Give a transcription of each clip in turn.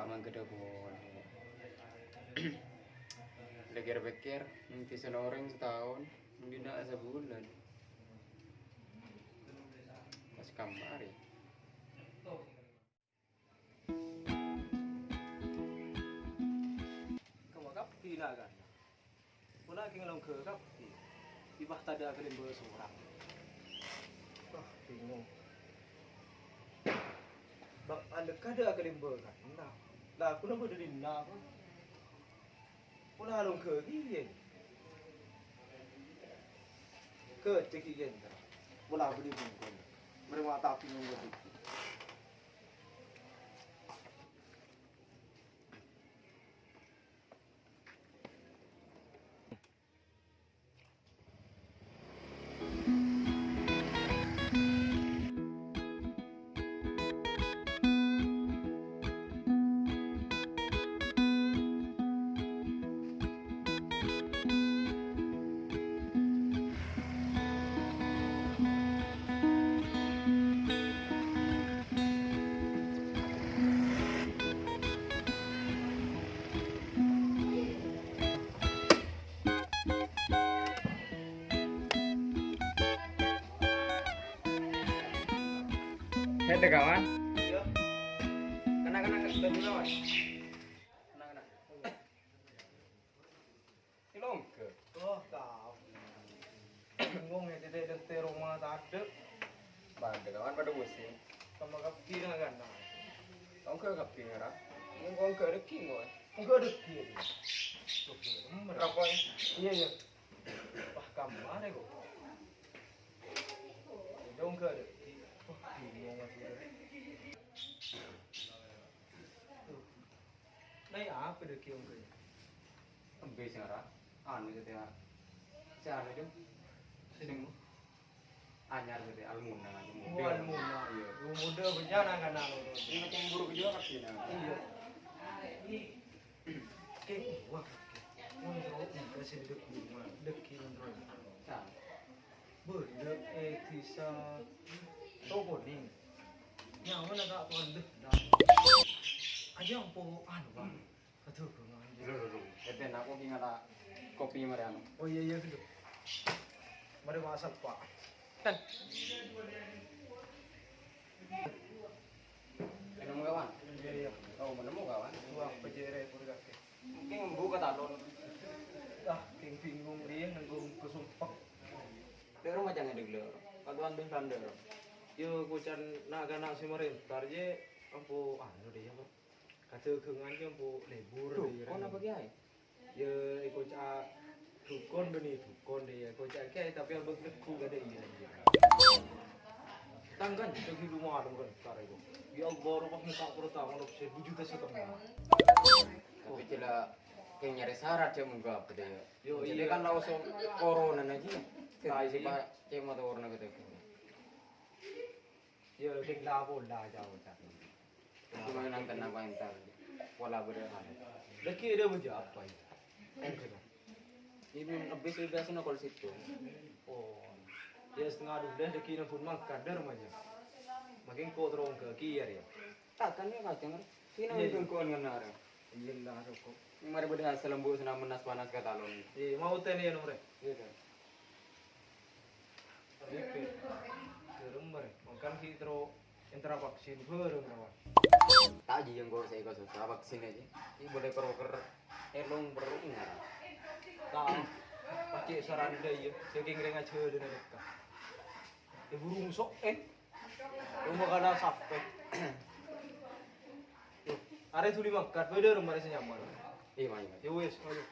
manggede boleh. Pikir-pikir, nanti senoreng setahun, mungkin tidak sebulan. Pas kamar ya. Kawakap tinagan. Wala king long kekap. Ibah tada kelim bersurak. Wah, bingung. Bang anda kada kelim berkan. Nah, lah aku nak berdiri nak. Wala long kekiyen. Ke cekiyen. Wala berdiri bungkun. Mereka tak bingung berdiri. Hei kawan, Iya. Kena kita dulu lawan. Kena. ilong ke. Oh, kau. Bingung ya tidak ada rumah tak ada. Pada kawan pada musim. Sama kaki nak kan. Kau ke kapi merah. Kau ke reki kau. Enggak ada kiri. Berapa ya? Iya. Wah, kamar kok. Dong ke ada. Wah, bingung aku. Nay apa dah kiong ke? Ambil merah. Anu jadi siapa itu? Sing anyar jadi almuna. Oh, almuna. Iya. Muda berjalan kan anu. Ini macam buruk juga kapi nah. Iya. Oke, wah. Menurut kasih deki menurut. Sa. Berdek tisa toko ning. Yang mana tak pandek dah. Aja ampo anu bang. Kata pengan. Dulu. Jadi aku ingat kopi merah. Oh iya gitu. Mari masak pak. Kan. Menemu kawan. Iya. Oh menemu kawan. Wah pejere pun kakek. Mungkin membuka talon. King bingung dia nanggung kesumpah. Dari rumah jangan dulu. Kaduan bin bandar. Yo kucan naga nak si merentar je ampo anu deh ya. Kata kengan je ampo lebur deh. Kau nak pergi ay? Ya ikut cak dukun deh ikut cak kayak tapi abang leku gak ada iya. Tangkan pergi rumah dong kan sekarang itu. Ya baru pas muka pertama lo bisa 2,5 juta. Tapi cila kayak nyari syarat dia muka apa deh. Yo Jadi iya kan langsung corona aja. Tai si pak cema tuh orang gitu. ya dek labo lah jauh tak. Cuma nang kena pantar. Pola berdehan. Leki ada kerja apa ya? Ini lebih sih biasa nak kalau situ. Oh. Ya setengah dulu dah leki nak pun makan dah aja. Makin kau terong ke kiri ya. Takkan dia kacang. Sini Iya, mungkin kau ngenar. Iya lah rokok. Mari berdehan selembu senam menas panas ke talon. Mau tanya ya nomor. Gitu. Kerumber, makan hitro entra vaksin berem rawan. Taji yang gue saya kasih vaksin aja. Ini boleh keroker elong berungar. Tak, pakai saran dia ya. Saking rengat cede nak dekat. Burung sok rumah kada sampai. Are tuli makan, beda rumah rasa nyaman. Iya mana? Ya wes, ayo.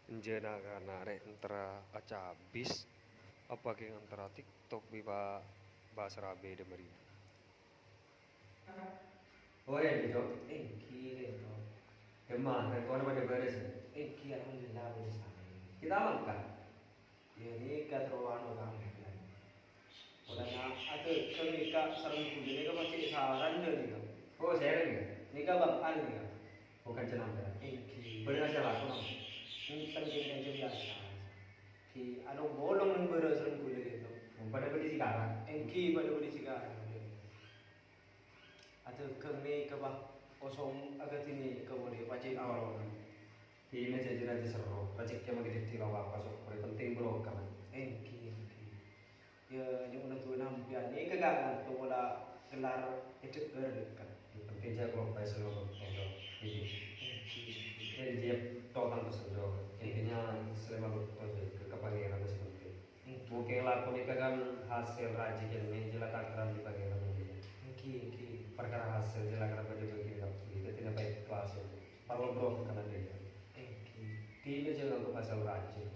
Njena kana rek antara acabis apa ke antara TikTok bipa bahasa rabe de meri. Oh ya gitu. Kira itu. Emang kan kau ada beres. Kira alhamdulillah boleh sampai. Kita makan. Ya ini kateruan orang kan. Olehnya ada kenika sarung kulit ini kan masih saran deh nih kan. Oh saya ni. Ini kan bang an nih kan. Bukan cenam dah. Kira. Benar salah aku. Ini penting aja biasa. Anu bolong nang beres sarung kulit itu. Pada berdiri sekarang. Pada boleh juga. Ada kene ke bang kosong agak ini ke boleh pacik awal. Di meja jelas seru. Pacik dia magiging tilaw apa so. Penting bro kan. Ya yung una tuh nampian ini kagak tuh bola gelar itu kan. Penting saya kalau pas lo kalau ini. Dia total kesenjol. Intinya selama betul ke kepangeran seperti. Mungkin lakon itu kan hasil rajin yang menjelat akram di pangeran ini. Perkara hasil jelas akram pada bagi kita tidak baik kelas itu. Perlu bro karena dia. Tidak jangan untuk hasil rajin.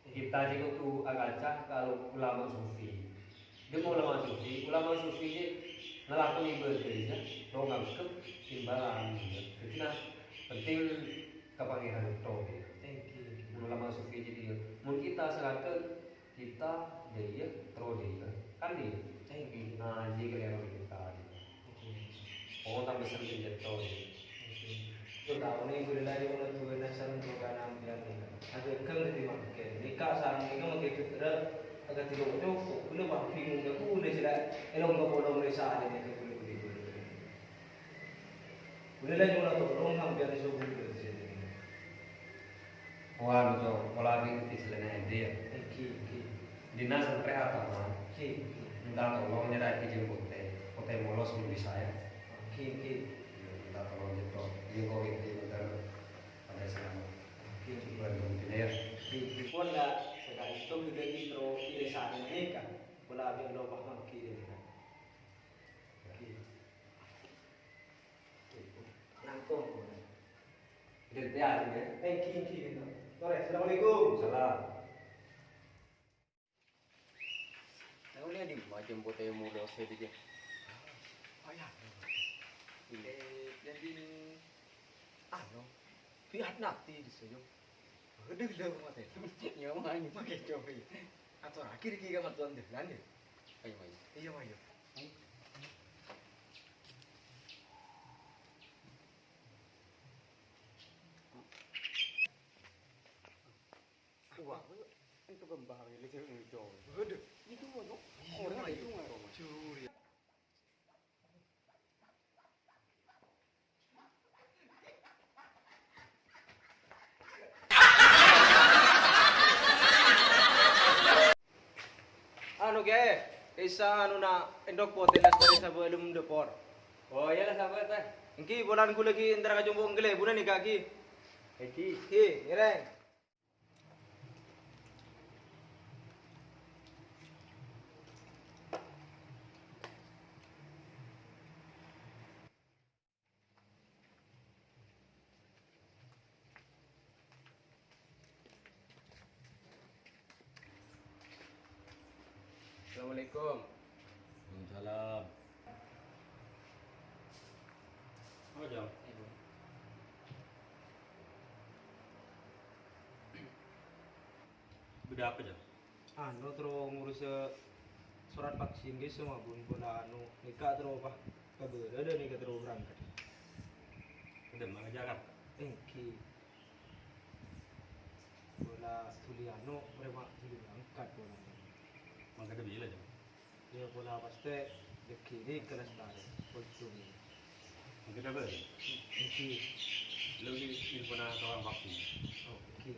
Kita juga tuh agak kalau ulama sufi. Dia mau ulama sufi dia ngelakon ibadah ya. Lo nggak timbalan. Jadi nah penting kepangeran itu. Ulama sufi jadi mungkin kita selalu kita dia terus dia kan dia. Nah jadi kalian kita. Oh tambah sering jatuh. Tahu nih gue lagi mau tuh nasaran tuh kan ambil ada keng di mana nikah sarang nikah mau kayak gitu agak tidak itu udah bang bingung ya udah sih lah elong nggak bolong desa ada nih ke kulit udah lagi mau tuh orang hampir di suku di sini. Wah betul. Kalau ada yang selain dia. Dinas sampai apa mah? Minta tolong nyerah izin kote molos menurut saya. Minta tolong gitu. Ini kau itu bentar pada selama. Bulan mungkin ya. Di pun lah sekarang itu juga distro kiri sana ini kan. Bola abang lo paham kiri kan. Nangkong. Jadi ya ini. Kiri. Sore, assalamualaikum. Salam. Tahu ni di macam potai muda saya dia. Ayah. Ini Jadi anu lihat nanti di sini. Gede mata. yang mana ni? Makai coba. Atau akhir kira matuan deh, lanjut. Ayo ayo. Iya mah iya. Wah, itu kembang ini tu hijau. Gede. Itu mana? Orang Itu mana? curi. Anu ke, isa anu na endok po tinas dari sa belum depor. Oh iya lah sahabat teh. Engki bolan ku lagi antara ka jumbo nggele buna ni kaki. Eki. Hi, ireng. Assalamualaikum. Salam. Oh jam. Beda apa jam? Anu terus ngurus surat vaksin guys semua bun bola anu nikah terus apa? Kabar ada nikah terus berangkat. Udah mana jalan? Engki bola tuli anu mereka tuli berangkat bola. Mangga ada bila jam? Dia bola pasti dekiri kelas baru. Betul. Mangga ada bila? Engki. Lu ini pernah kawan vaksin? Oh, engki.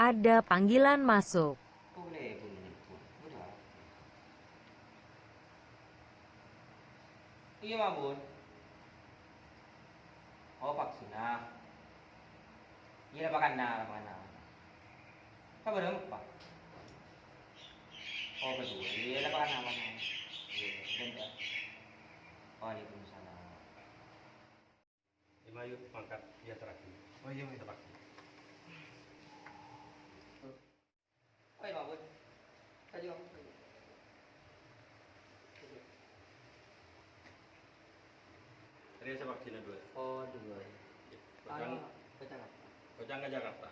Ada panggilan masuk. Boleh menyebut. Udah. Iya mah bun. Oh vaksin ah. Iya apa kan nah. Kabar apa? Oh betul. Iya, apa namanya? Iya, Waalaikumsalam. Imayu pangkat dia terakhir. Oh iya, Mas. Terakhir. Oh iya, Bud. Tadi kamu. Tadi saya vaksinnya dua. Oh, dua. Kocang, Ke Jakarta. Kocang ke Jakarta.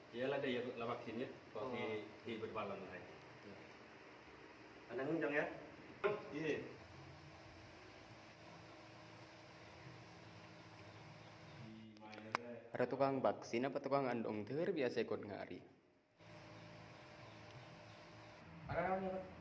Dia lah dia lah vaksinnya. Kok di berbalan lah. Anda ngundang ya? Iya. Ada tukang vaksin apa tukang andong biasa ikut ngari. Ada namanya, Pak?